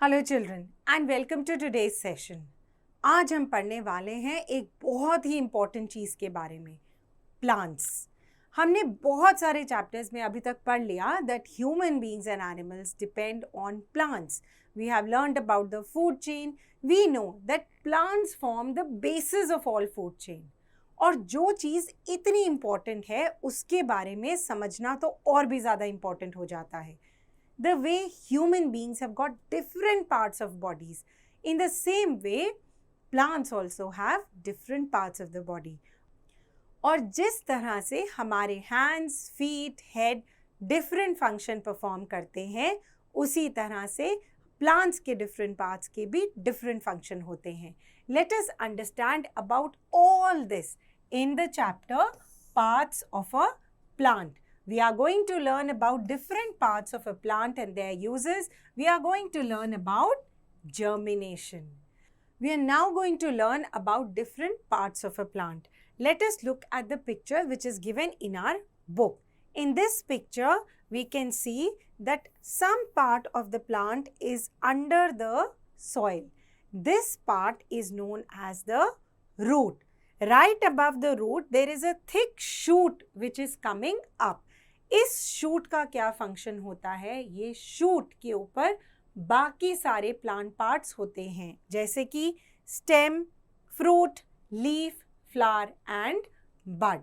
Hello children and welcome to today's session. आज हम पढ़ने वाले हैं एक बहुत ही इम्पॉर्टेंट चीज़ के बारे में, प्लांट्स। हमने बहुत सारे चैप्टर्स में अभी तक पढ़ लिया that human beings and animals depend on plants. We have learned about the food chain. We know that plants form the basis of all food chain. और जो चीज़ इतनी इम्पॉर्टेंट है उसके बारे में समझना तो और भी ज़्यादा इम्पॉर्टेंट हो जाता है। The way human beings have got different parts of bodies, in the same way plants also have different parts of the body. और जिस तरह से हमारे hands, feet, head different function perform करते हैं, उसी तरह से plants के different parts के भी different function होते हैं. Let us understand about all this in the chapter Parts of a Plant. We are going to learn about different parts of a plant and their uses. We are going to learn about germination. We are now going to learn about different parts of a plant. Let us look at the picture which is given in our book. In this picture, we can see that some part of the plant is under the soil. This part is known as the root. Right above the root, there is a thick shoot which is coming up. इस shoot का क्या function होता है? ये shoot के ऊपर बाकी सारे प्लांट पार्ट्स होते हैं, जैसे कि stem, fruit, leaf, flower and bud.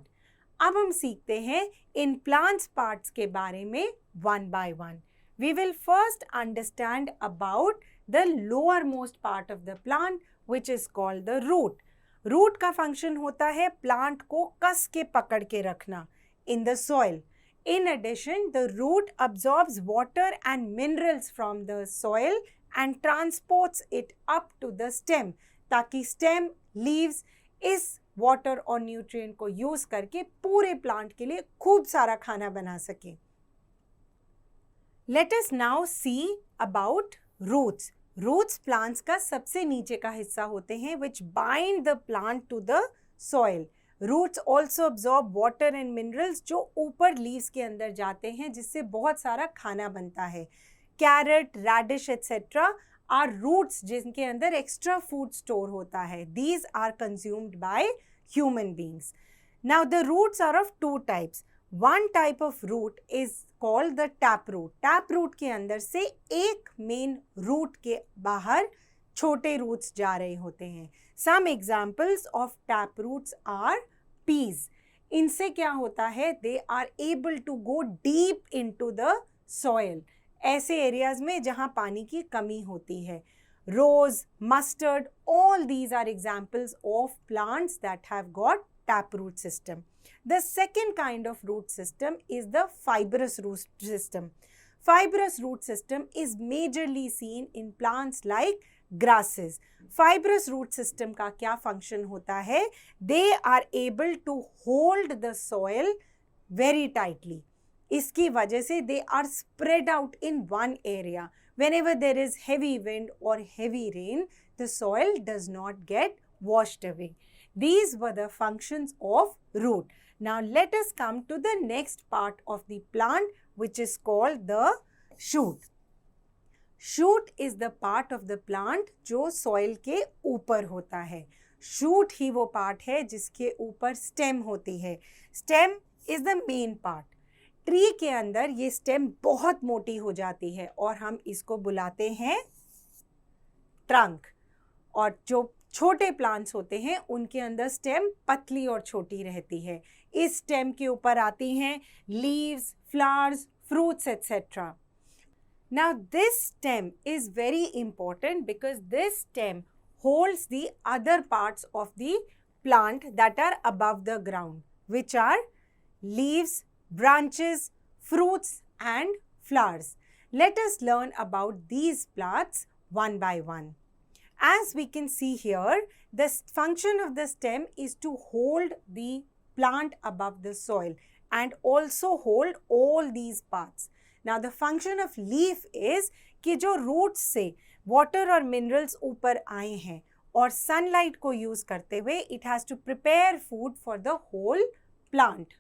अब हम सीखते हैं इन प्लांट्स पार्ट्स के बारे में one by one. We will first understand about the lower most part of the plant which is called the root. Root का फंक्शन होता है प्लांट को कस के पकड़ के रखना in the soil. In addition, the root absorbs water and minerals from the soil and transports it up to the stem, ताकि stem, leaves इस water और nutrient को use करके पूरे plant के लिए खूब सारा खाना बना सके. Let us now see about roots. Roots plants का सबसे नीचे का हिस्सा होते हैं which bind the plant to the soil. Roots also absorb water and minerals जो ऊपर लीव्स के अंदर जाते हैं, जिससे बहुत सारा खाना बनता है. Carrot, radish etcetera are roots जिनके अंदर एक्स्ट्रा फूड स्टोर होता है. These are consumed by human beings. Now the roots are of two types. One type of root is called the tap root. Tap root के अंदर से एक main root के बाहर छोटे रूट्स जा रहे होते हैं. Some examples of tap roots are peas. इनसे क्या होता है? They are able to go deep into the soil. ऐसे एरियाज में जहाँ पानी की कमी होती है. Rose, mustard, all these are examples of plants that have got taproot system. The second kind of root system is the fibrous root system. Fibrous root system is majorly seen in plants like grasses. Fibrous root system का क्या function होता है? They are able to hold the soil very tightly. इसकी वजह से they are spread out in one area. Whenever there is heavy wind or heavy rain, the soil does not get washed away. These were the functions of root. Now let us come to the next part of the plant, which is called the shoot. Shoot is the part of the plant जो soil के ऊपर होता है. Shoot ही वो part है जिसके ऊपर stem होती है. Stem is the main part. Tree के अंदर ये स्टेम बहुत मोटी हो जाती है और हम इसको बुलाते हैं ट्रंक. और जो छोटे प्लांट्स होते हैं उनके अंदर स्टेम पतली और छोटी रहती है. इस स्टेम के ऊपर आती हैं leaves, flowers, fruits etcetera. Now this stem is very important because this stem holds the other parts of the plant that are above the ground, which are leaves, branches, fruits and flowers. Let us learn about these plants one by one. As we can see here, the function of the stem is to hold the plant above the soil and also hold all these parts. Now the function of leaf is कि जो roots से water और minerals ऊपर आए हैं और sunlight को use करते हुए it has to prepare food for the whole plant.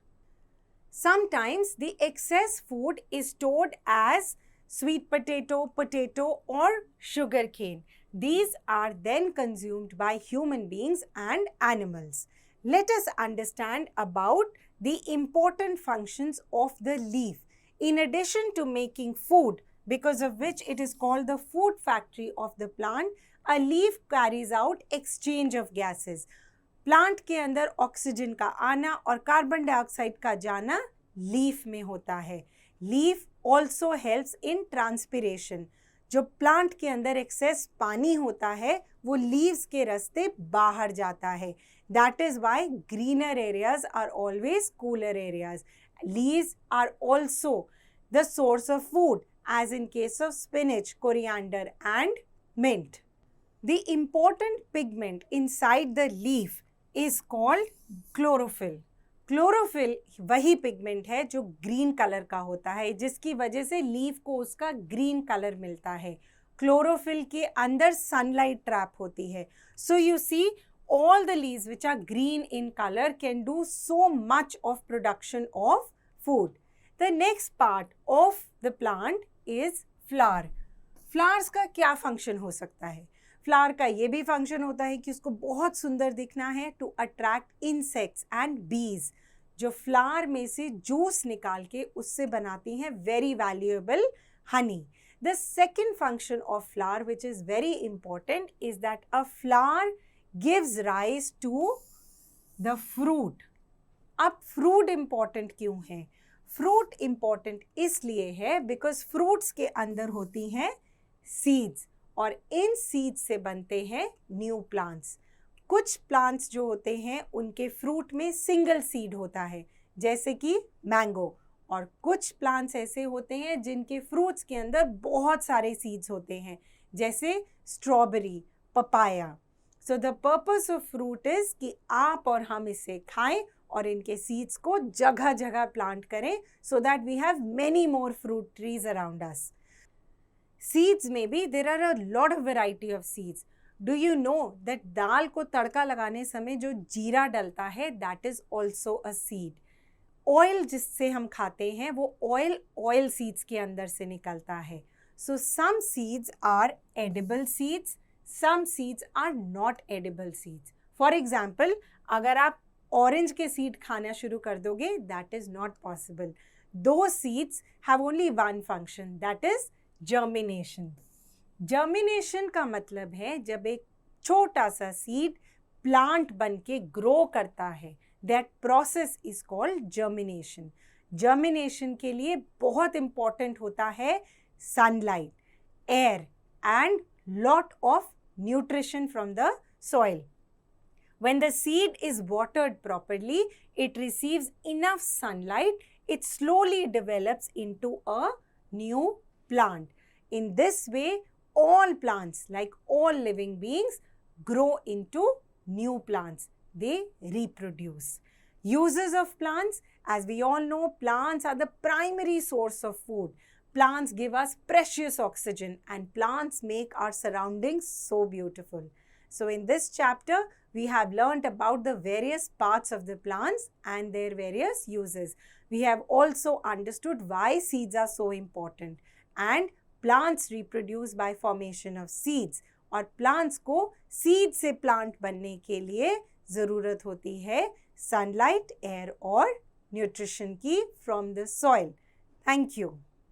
Sometimes the excess food is stored as sweet potato, potato or sugarcane. These are then consumed by human beings and animals. Let us understand about the important functions of the leaf. In addition to making food, because of which it is called the food factory of the plant, a leaf carries out exchange of gases. Plant के अंदर oxygen का आना और carbon dioxide का जाना leaf में होता है. Leaf also helps in transpiration. जो प्लांट के अंदर एक्सेस पानी होता है वो लीव्स के रास्ते बाहर जाता है. That is why greener areas are always cooler areas. Leaves are also the source of food, as in case of spinach, coriander and mint. The important pigment inside the leaf is called chlorophyll. Chlorophyll वही pigment है जो green color का होता है, जिसकी वजह से leaf को उसका green color मिलता है. Chlorophyll के अंदर sunlight trap होती है. So you see all the leaves which are green in color can do so much of production of food. The next part of the plant is flower. Flowers का क्या function हो सकता है? Flower का ये भी फंक्शन होता है कि उसको बहुत सुंदर दिखना है, टू अट्रैक्ट इंसेक्ट्स एंड बीज, जो फ्लावर में से जूस निकाल के उससे बनाती हैं very valuable honey. The second function of flower which is very important is that a flower gives rise to the fruit. अब फ्रूट इंपॉर्टेंट क्यों है? फ्रूट इंपॉर्टेंट इसलिए है बिकॉज फ्रूट्स के अंदर होती हैं सीड्स और इन सीड्स से बनते हैं न्यू प्लांट्स. कुछ प्लांट्स जो होते हैं उनके फ्रूट में सिंगल सीड होता है जैसे कि मैंगो, और कुछ प्लांट्स ऐसे होते हैं जिनके फ्रूट्स के अंदर बहुत सारे सीड्स होते हैं जैसे strawberry, papaya. So the purpose of fruit is कि आप और हम इसे खाएं और इनके सीड्स को जगह जगह प्लांट करें so that we have many more fruit trees around us. Seeds में भी there are a lot of variety of seeds. Do you know that दाल को तड़का लगाने समय जो जीरा डलता है that is also a seed. Oil जिससे हम खाते हैं वो oil seeds के अंदर से निकलता है. So some seeds are edible seeds, some seeds are not edible seeds. For example, अगर आप ऑरेंज के सीड खाना शुरू कर दोगे that is not possible. Those seeds have only one function, that is germination. Germination का मतलब है जब एक छोटा सा सीड प्लांट बन के ग्रो करता है, that process is called germination. Germination के लिए बहुत इंपॉर्टेंट होता है sunlight, air and lot of nutrition from the soil. When the seed is watered properly, it receives enough sunlight, it slowly develops into a new plant. In this way, all plants, like all living beings, grow into new plants. They reproduce. Uses of plants, as we all know, plants are the primary source of food. Plants give us precious oxygen and plants make our surroundings so beautiful. So in this chapter, we have learnt about the various parts of the plants and their various uses. We have also understood why seeds are so important. And plants reproduce by formation of seeds. और plants को seed से plant बनने के लिए ज़रूरत होती है sunlight, air और nutrition की from the soil. Thank you.